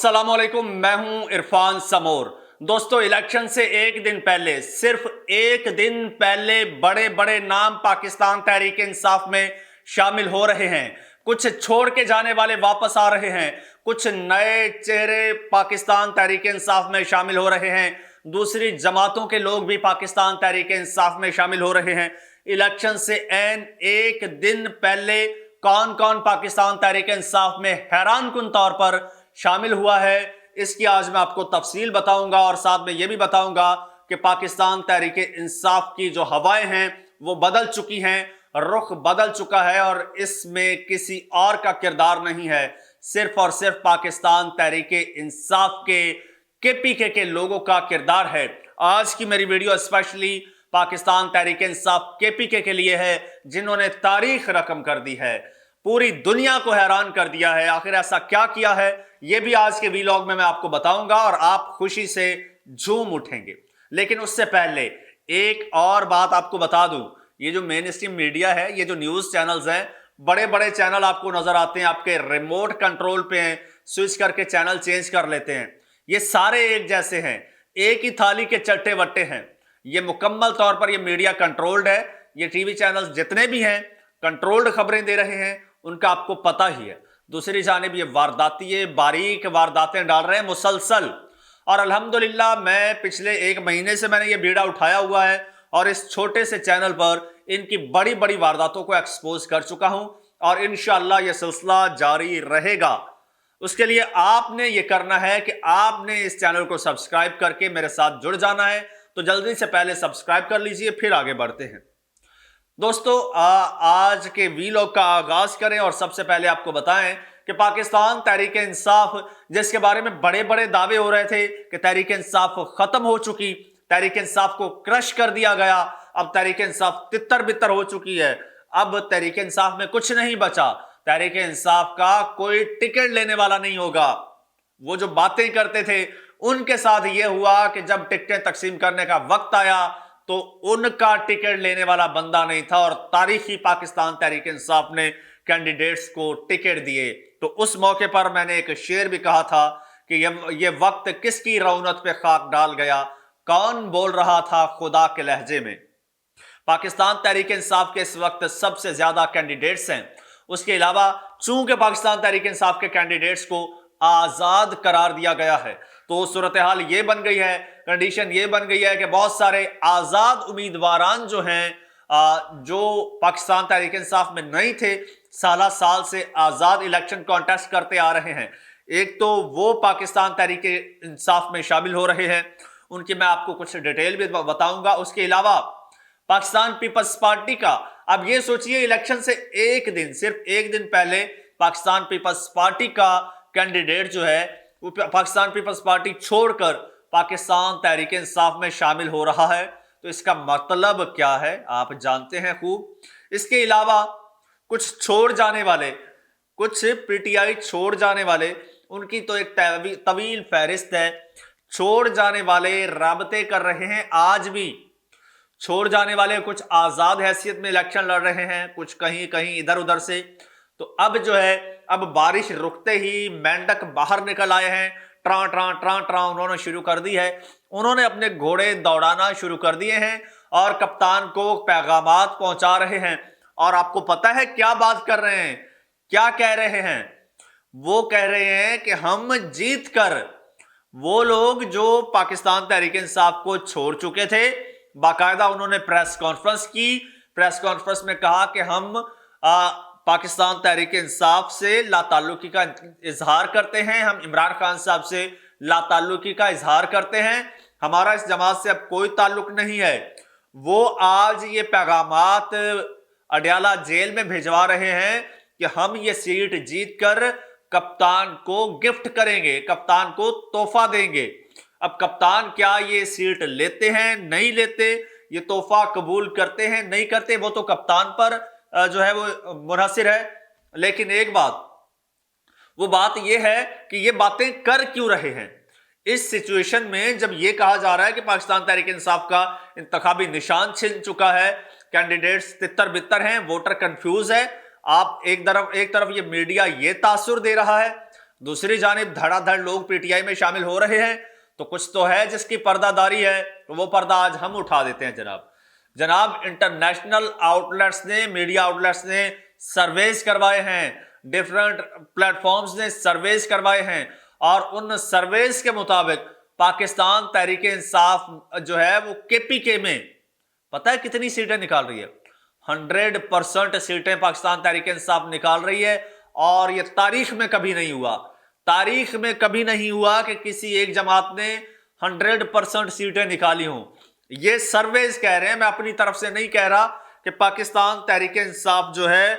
अस्सलामुअलैकुम, मैं हूं इरफान समोर। दोस्तों, इलेक्शन से एक दिन पहले, सिर्फ एक दिन पहले बड़े बड़े नाम पाकिस्तान तहरीक इंसाफ में शामिल हो रहे हैं। कुछ छोड़ के जाने वाले वापस आ रहे हैं, कुछ नए चेहरे पाकिस्तान तहरीक इंसाफ में शामिल हो रहे हैं, दूसरी जमातों के लोग भी पाकिस्तान तहरीक इंसाफ में शामिल हो रहे हैं। इलेक्शन से एन एक दिन पहले कौन कौन पाकिस्तान तहरीक इंसाफ में हैरान कुन तौर पर शामिल हुआ है, इसकी आज मैं आपको तफसील बताऊंगा और साथ में यह भी बताऊंगा कि पाकिस्तान तहरीक इंसाफ की जो हवाएं हैं वो बदल चुकी हैं, रुख बदल चुका है और इसमें किसी और का किरदार नहीं है, सिर्फ और सिर्फ पाकिस्तान तहरीक इंसाफ के केपीके के लोगों का किरदार है। आज की मेरी video specially Pakistan Tehreek Insaf KPK के लिए है, जिन्होंने तारीख रकम कर दी है, पूरी दुनिया को हैरान कर दिया है। आखिर ऐसा क्या किया है, यह भी आज के वीलॉग में मैं आपको बताऊंगा और आप खुशी से झूम उठेंगे। लेकिन उससे पहले एक और बात आपको बता दूं, ये जो मेन स्ट्रीम मीडिया है, ये जो न्यूज चैनल्स हैं, बड़े बड़े चैनल आपको नजर आते हैं, आपके रिमोट कंट्रोल पे हैं, स्विच करके चैनल चेंज कर लेते हैं। ये सारे एक जैसे हैं, एक ही थाली के चट्टे वट्टे हैं। ये मुकम्मल तौर पर ये मीडिया कंट्रोल्ड है। ये टीवी चैनल्स जितने भी हैं कंट्रोल्ड खबरें दे रहे हैं, उनका आपको पता ही है। दूसरी जानिब ये वारदाती बारीक वारदातें डाल रहे हैं मुसलसल, और अल्हम्दुलिल्लाह मैं पिछले एक महीने से मैंने ये बीड़ा उठाया हुआ है और इस छोटे से चैनल पर इनकी बड़ी बड़ी वारदातों को एक्सपोज कर चुका हूं और इंशाअल्लाह ये सिलसिला जारी रहेगा। उसके लिए आपने ये करना है कि आपने इस चैनल को सब्सक्राइब करके मेरे साथ जुड़ जाना है। तो जल्दी से पहले सब्सक्राइब कर लीजिए, फिर आगे बढ़ते हैं। दोस्तों, आज के वीलॉग का आगाज करें और सबसे पहले आपको बताएं कि पाकिस्तान तहरीक इंसाफ, जिसके बारे में बड़े बड़े दावे हो रहे थे कि तहरीक इंसाफ खत्म हो चुकी, तहरीक इंसाफ को क्रश कर दिया गया, अब तहरीक इंसाफ तितर बितर हो चुकी है, अब तहरीक इंसाफ में कुछ नहीं बचा, तहरीक इंसाफ का कोई टिकट लेने वाला नहीं होगा। वो जो बातें करते थे उनके साथ ये हुआ कि जब टिकटें तकसीम करने का वक्त आया तो उनका टिकट लेने वाला बंदा नहीं था और तारीखी पाकिस्तान तहरीक इंसाफ ने कैंडिडेट्स को टिकट दिए। तो उस मौके पर मैंने एक शेर भी कहा था कि ये वक्त किसकी रौनक पे खाक डाल गया, कौन बोल रहा था खुदा के लहजे में। पाकिस्तान तहरीक इंसाफ के इस वक्त सबसे ज्यादा कैंडिडेट्स हैं। उसके अलावा चूंकि पाकिस्तान तहरीक इंसाफ के कैंडिडेट्स को आजाद करार दिया गया है, तो सूरत हाल ये बन गई है, कंडीशन ये बन गई है कि बहुत सारे आजाद उम्मीदवारान जो हैं, जो पाकिस्तान तहरीक इंसाफ में नहीं थे, साल से आजाद इलेक्शन कॉन्टेस्ट करते आ रहे हैं। एक तो वो पाकिस्तान तहरीक इंसाफ में शामिल हो रहे हैं, उनकी मैं आपको कुछ डिटेल भी बताऊंगा। उसके अलावा पाकिस्तान पीपल्स पार्टी का, अब ये सोचिए इलेक्शन से एक दिन, सिर्फ एक दिन पहले पाकिस्तान पीपल्स पार्टी का कैंडिडेट जो है वो पाकिस्तान पीपल्स पार्टी छोड़कर पाकिस्तान तहरीक इंसाफ में शामिल हो रहा है। तो इसका मतलब क्या है आप जानते हैं खूब। इसके अलावा कुछ छोड़ जाने वाले, कुछ पीटीआई छोड़ जाने वाले, उनकी तो एक तवील फहरिस्त है। छोड़ जाने वाले राबते कर रहे हैं, आज भी छोड़ जाने वाले कुछ आजाद हैसियत में इलेक्शन लड़ रहे हैं, कुछ कहीं कहीं इधर उधर से। तो अब जो है, अब बारिश रुकते ही मेंढक बाहर निकल आए हैं, ट्रां ट्रां ट्रां ट्रां उन्होंने शुरू कर दी है। उन्होंने अपने घोड़े दौड़ाना शुरू कर दिए हैं और कप्तान को पैगामात पहुंचा रहे हैं। और आपको पता है क्या बात कर रहे हैं, क्या कह रहे हैं? वो कह रहे हैं कि हम जीत कर, वो लोग जो पाकिस्तान तहरीक इंसाफ को छोड़ चुके थे, बाकायदा उन्होंने प्रेस कॉन्फ्रेंस की, प्रेस कॉन्फ्रेंस में कहा कि हम पाकिस्तान तहरीक इंसाफ से लाताल्लुकी का इजहार करते हैं, हम इमरान खान साहब से लाताल्लुकी का इजहार करते हैं, हमारा इस जमात से अब कोई ताल्लुक नहीं है। वो आज ये पैगामात अडयाला जेल में भिजवा रहे हैं कि हम ये सीट जीत कर कप्तान को गिफ्ट करेंगे, कप्तान को तोहफा देंगे। अब कप्तान क्या ये सीट लेते हैं, नहीं लेते, ये तोहफा कबूल करते हैं, नहीं करते, वो तो कप्तान पर जो है वो मुनहसिर है। लेकिन एक बात, वो बात ये है कि ये बातें कर क्यों रहे हैं इस सिचुएशन में, जब ये कहा जा रहा है कि पाकिस्तान तहरीक इंसाफ का इंतखाबी निशान छिन चुका है, कैंडिडेट्स तितर बितर हैं, वोटर कंफ्यूज है। आप एक तरफ ये मीडिया ये तासुर दे रहा है, दूसरी जानिब धड़ाधड़ लोग पीटीआई में शामिल हो रहे हैं, तो कुछ तो है जिसकी पर्दादारी है, तो वो पर्दा आज हम उठा देते हैं जनाब। इंटरनेशनल आउटलेट्स ने, मीडिया आउटलेट्स ने सर्वेस करवाए हैं, डिफरेंट प्लेटफॉर्म्स ने सर्वेस करवाए हैं, और उन सर्वेस के मुताबिक पाकिस्तान तहरीक इंसाफ जो है वो केपीके में पता है कितनी सीटें निकाल रही है? 100% सीटें पाकिस्तान तहरीक इंसाफ निकाल रही है। और ये तारीख में कभी नहीं हुआ, तारीख में कभी नहीं हुआ कि किसी एक जमात ने 100% सीटें निकाली हों। ये सर्वेज कह रहे हैं, मैं अपनी तरफ से नहीं कह रहा कि पाकिस्तान तहरीक इंसाफ जो है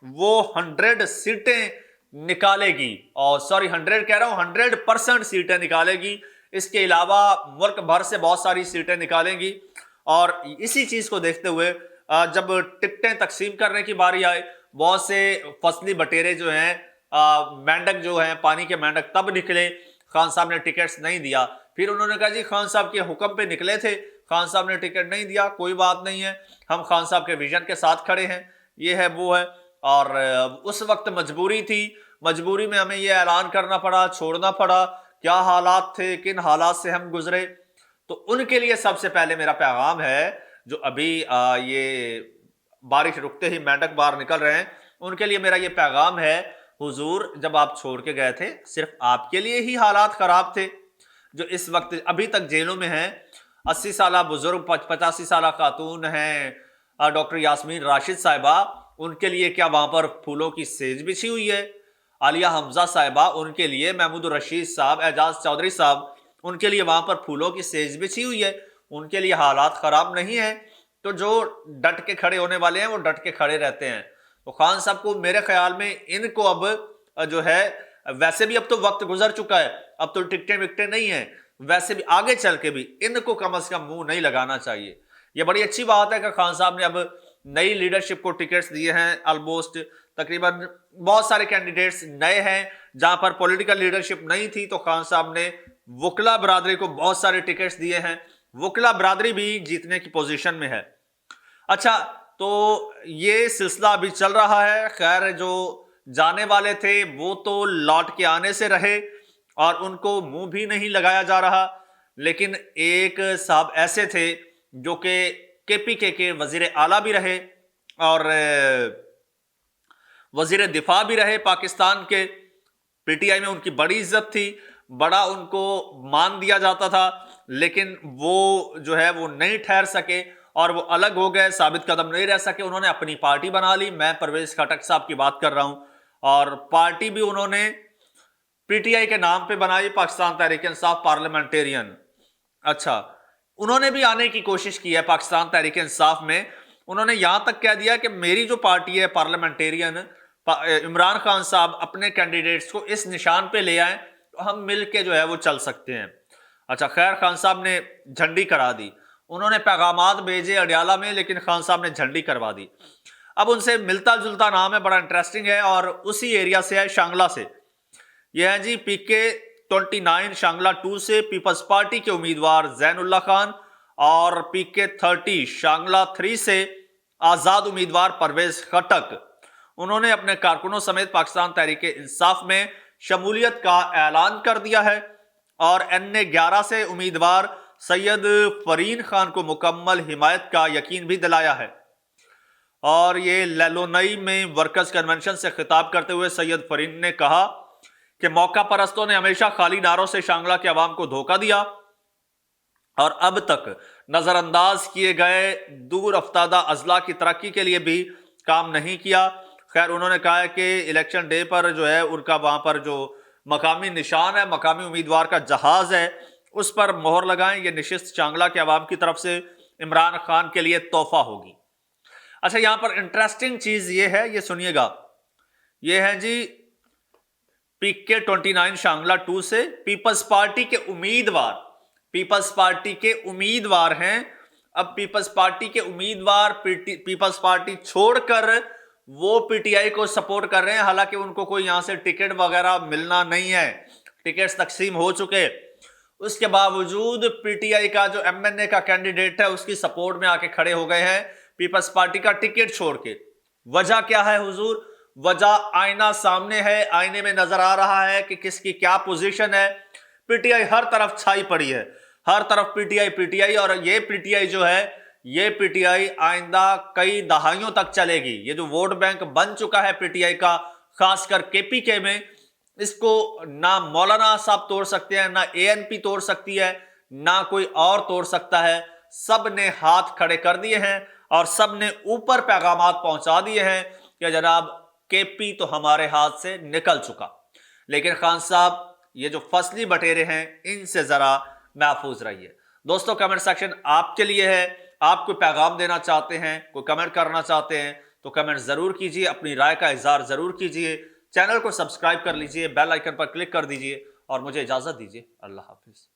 वो 100 सीटें निकालेगी, और सॉरी 100 कह रहा हूं, 100% सीटें निकालेगी। इसके अलावा मुल्क भर से बहुत सारी सीटें निकालेंगी। और इसी चीज को देखते हुए जब टिकटें तकसीम करने की बारी आए, बहुत से फसली बटेरे जो हैं, मेंढक जो हैं, पानी के मेंढक तब निकले, खान साहब ने टिकट्स नहीं दिया। फिर उन्होंने कहा जी खान साहब के हुक्म पे निकले थे, खान साहब ने टिकट नहीं दिया, कोई बात नहीं है, हम खान साहब के विजन के साथ खड़े हैं, ये है वो है। और उस वक्त मजबूरी थी, मजबूरी में हमें ये ऐलान करना पड़ा, छोड़ना पड़ा। क्या हालात थे, किन हालात से हम गुजरे, तो उनके लिए सबसे पहले मेरा पैगाम है, जो अभी ये बारिश रुकते ही मेंढक बाहर निकल रहे हैं, उनके लिए मेरा ये पैगाम है, हुजूर जब आप छोड़ के गए थे सिर्फ आपके लिए ही हालात खराब थे। जो इस वक्त अभी तक जेलों में हैं, 80 साल बुजुर्ग, 85 साल खातून हैं, डॉक्टर यास्मीन राशिद साहिबा, उनके लिए क्या वहां पर फूलों की सेज बिछी हुई है? आलिया हमजा साहिबा, उनके लिए महमूद रशीद साहब, एजाज चौधरी साहब, उनके लिए वहां पर फूलों की सेज बिछी हुई है, उनके लिए हालात खराब नहीं है। तो जो डट के खड़े होने वाले हैं वो डट के खड़े रहते हैं। तो खान साहब को मेरे ख्याल में इनको अब जो है, वैसे भी अब तो वक्त गुजर चुका है, अब तो टिकटें विकटें नहीं है, वैसे भी आगे चल के भी इनको कम से कम मुंह नहीं लगाना चाहिए। ये बड़ी अच्छी बात है कि खान साहब ने अब नई लीडरशिप को टिकट्स दिए हैं। ऑलमोस्ट तकरीबन बहुत सारे कैंडिडेट्स नए हैं, जहां पर पॉलिटिकल लीडरशिप नहीं थी तो खान साहब ने वकला बरादरी को बहुत सारे टिकट्स दिए हैं, वकला बरादरी भी जीतने की पोजीशन में है। अच्छा, तो ये सिलसिला अभी चल रहा है। खैर, जो जाने वाले थे वो तो लौट के आने से रहे और उनको मुंह भी नहीं लगाया जा रहा, लेकिन एक साहब ऐसे थे जो कि केपीके के वजीर आला भी रहे और वजीर दिफा भी रहे पाकिस्तान के। पीटीआई में उनकी बड़ी इज्जत थी, बड़ा उनको मान दिया जाता था, लेकिन वो जो है वो नहीं ठहर सके और वो अलग हो गए, साबित कदम नहीं रह सके। उन्होंने अपनी पार्टी बना ली। मैं परवेज खटक साहब की बात कर रहा हूं, और पार्टी भी उन्होंने पीटीआई के नाम पे बनाई, पाकिस्तान तहरीक इंसाफ पार्लियामेंटेरियन। अच्छा, उन्होंने भी आने की कोशिश की है पाकिस्तान तहरीक इंसाफ में। उन्होंने यहां तक कह दिया कि मेरी जो पार्टी है पार्लियामेंटेरियन, इमरान खान साहब अपने कैंडिडेट्स को इस निशान पे ले आए तो हम मिल के जो है वो चल सकते हैं। अच्छा, खैर खान साहब ने झंडी करा दी, उन्होंने पैगामात भेजे अडियाला में, लेकिन खान साहब ने झंडी करवा दी। अब उनसे मिलता जुलता नाम है, बड़ा इंटरेस्टिंग है, और उसी एरिया से है, शांगला से। यह है जी पीके 29 शांगला 2 से पीपल्स पार्टी के उम्मीदवार जैनुल्लाह खान, और पीके 30 शांगला 3 से आजाद उम्मीदवार परवेज खटक। उन्होंने अपने कारकुनों समेत पाकिस्तान तहरीक इंसाफ में शमूलियत का ऐलान कर दिया है, और NA 11 से उम्मीदवार सैयद फरीन खान को मुकम्मल हिमायत का यकीन भी दिलाया है। और ये लैलोनई में वर्कर्स कन्वेंशन से खिताब करते हुए सैयद फरीन ने कहा कि मौका परस्तों ने हमेशा खाली नारों से शांगला के अवाम को धोखा दिया और अब तक नजरअंदाज किए गए दूर अफ्तादा अजला की तरक्की के लिए भी काम नहीं किया। खैर, उन्होंने कहा है कि इलेक्शन डे पर जो है उनका वहां पर जो मकामी निशान है, मकामी उम्मीदवार का जहाज है, उस पर मोहर लगाएं। ये निशिस्त शांगला के अवाम की तरफ से इमरान खान के लिए तोहफा होगी। अच्छा, यहां पर इंटरेस्टिंग चीज ये है, ये सुनिएगा, ये है जी पीके 29 शांगला 2 से पीपल्स पार्टी के उम्मीदवार, पीपल्स पार्टी के उम्मीदवार हैं। अब पीपल्स पार्टी के उम्मीदवार पीपल्स पार्टी छोड़कर वो पीटीआई को सपोर्ट कर रहे हैं, हालांकि उनको कोई यहां से टिकट वगैरह मिलना नहीं है, टिकट्स तकसीम हो चुके। उसके बावजूद पीटीआई का जो MNA का कैंडिडेट है उसकी सपोर्ट में आके खड़े हो गए हैं पीपल्स पार्टी का टिकट छोड़ के। वजह क्या है हुजूर? वजह आईना सामने है, आईने में नजर आ रहा है कि किसकी क्या पोजीशन है। पीटीआई हर तरफ छाई पड़ी है, हर तरफ पीटीआई पीटीआई, और ये पीटीआई जो है, ये पीटीआई आइंदा कई दहाइयों तक चलेगी। ये जो वोट बैंक बन चुका है पीटीआई का, खासकर केपीके में, इसको ना मौलाना साहब तोड़ सकते हैं, ना एएनपी तोड़ सकती है, ना कोई और तोड़ सकता है। सब ने हाथ खड़े कर दिए हैं और सब ने ऊपर पैगामात पहुंचा दिए हैं कि जनाब केपी तो हमारे हाथ से निकल चुका। लेकिन खान साहब, ये जो फसली बटेरे हैं, इनसे जरा महफूज रहिए। दोस्तों, कमेंट सेक्शन आपके लिए है। आप कोई पैगाम देना चाहते हैं, कोई कमेंट करना चाहते हैं तो कमेंट जरूर कीजिए, अपनी राय का इजहार जरूर कीजिए। चैनल को सब्सक्राइब कर लीजिए, बेल आइकन पर क्लिक कर दीजिए और मुझे इजाजत दीजिए। अल्लाह हाफिज।